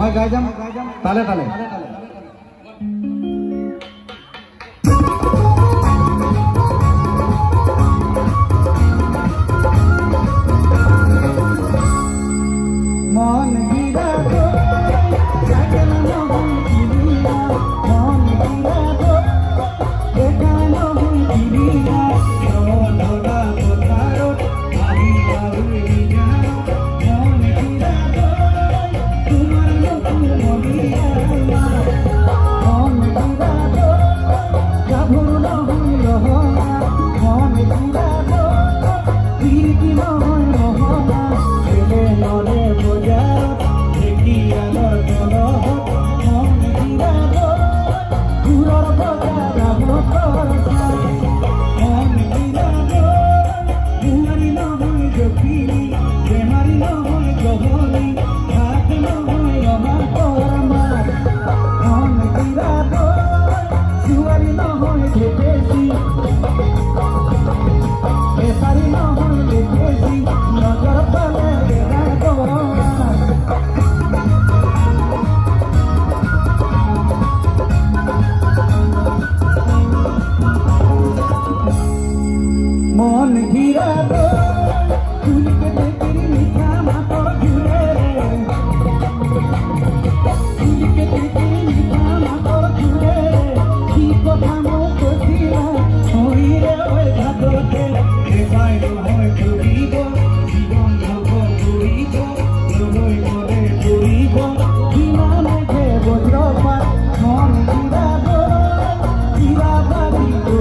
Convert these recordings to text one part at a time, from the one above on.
মই গাই যাম তালে তালে মন গিরা গো সাগল নহই গিরিয়া মন গিরা গো দেখা নহই গিরিয়া ধরা কোথারো আহি আহি যা মন গিরা গো তোমার নতুন মরিয়া মন গিরা গো কাভুর নহই রহনা মন গিরা গো কি নহই রহনা এলে নরে মন ঘিরা গো তুলকে দেখি মিঠা মাতো ঘুরে তুলকে দেখি মিঠা মাতো ঘুরে কি কথা মো কইলা হইরে ওই ঘাটতে দেখাই হয় ঘুরিব জীবন হব ঘুরিব লই মরে ঘুরিব বিমানে যে বজ্রপাত মন ঘিরা গো ঘিরা বাড়ি গো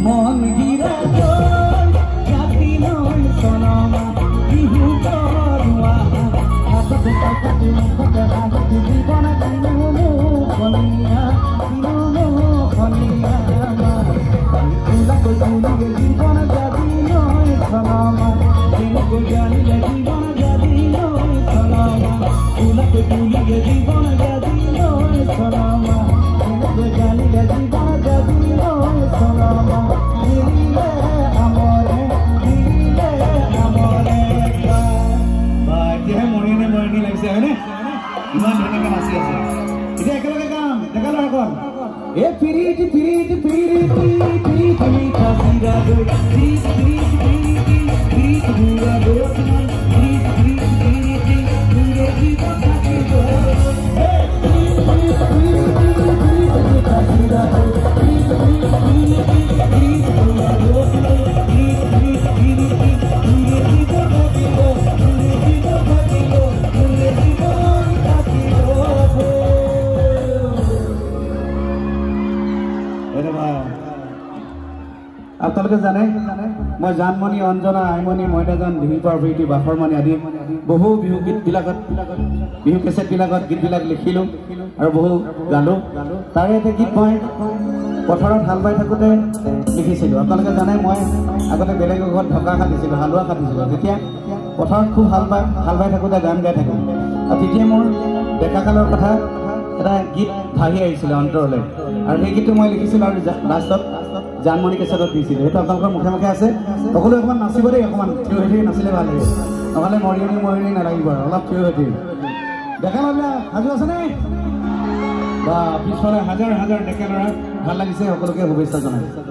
মন গিরা গো জাতি নয় সোনামা বিহু করুয়া হাত কাটি মুখতে হাত জীবন দিনু মুখনিয়া তুলা কই তুলিয়ে জীবন জাতি নয় সোনামা দিনু কই জানিলে জীবন জাতি নয় সোনামা তুলা কই তুলিয়ে জীবন জাতি নয় সোনামা দিনু কই জানিলে জীবন জাতি নয় সোনামা ইমান ধুনীয়াকে নাচি আছে এতিয়া একেলগে গাম ডেকা ল'ৰাখন এ পিৰিতি পিৰিতি পিৰিতি পিৰিতি মিঠা চিৰা গৈ পিৰিতি পিৰিতি পিৰিতি বুঢ়া গৈ পিৰিতি পিৰিতি বুঢ়ে জীৱ থাকিব এ পিৰিতি পিৰিতি পিৰিতি মিঠা চিৰা গৈ পিৰিতি পিৰিতি পিৰিতি বুঢ়া গৈ পিৰিতি পিৰিতি বুঢ়ে জীৱ থাকিব বুঢ়ে জীৱ থাকিব বুঢ়ে জীৱ আপোনালোকে জানে মই জানমণি অঞ্জনা আইমণি মইনাজান ধিংপাৰ প্ৰীতি বাখৰমণি আদি বহু বিহু গীতবিলাকত বিহু কেছেটবিলাকত গীতবিলাক লিখিলোঁ আৰু বহু গালোঁ তাৰে এটা গীত মই পথাৰত হাল বাই থাকোঁতে লিখিছিলোঁ আপোনালোকে জানে মই আগতে বেলেগৰ ঘৰত ঢকা কাটিছিলোঁ হালোৱা কাটিছিলোঁ তেতিয়া পথাৰত খুব হাল বাই থাকোঁতে গান গাই থাকোঁ আৰু তেতিয়া মোৰ ডেকাকালৰ কথা এটা গীত ভাহি আহিছিলে অন্তৰলৈ আৰু সেই গীতটো মই লিখিছিলোঁ আৰু লাষ্টত জানমণি কেছেটত দিছিলোঁ সেইটো আপোনালোকৰ মুখে মুখে আছে সকলোৱে অকণমান নাচিব দেই অকণমান থিয় হৈ থাকি নাচিলে ভাল লাগিব নহ'লে মৰিয়নি নালাগিব আৰু অলপ থিয় হৈ থাকি ডেকা ল'ৰা সাজু আছেনে বা পিছফালে হাজাৰ হাজাৰ ডেকা ল'ৰা ভাল লাগিছে সকলোকে শুভেচ্ছা জনাইছোঁ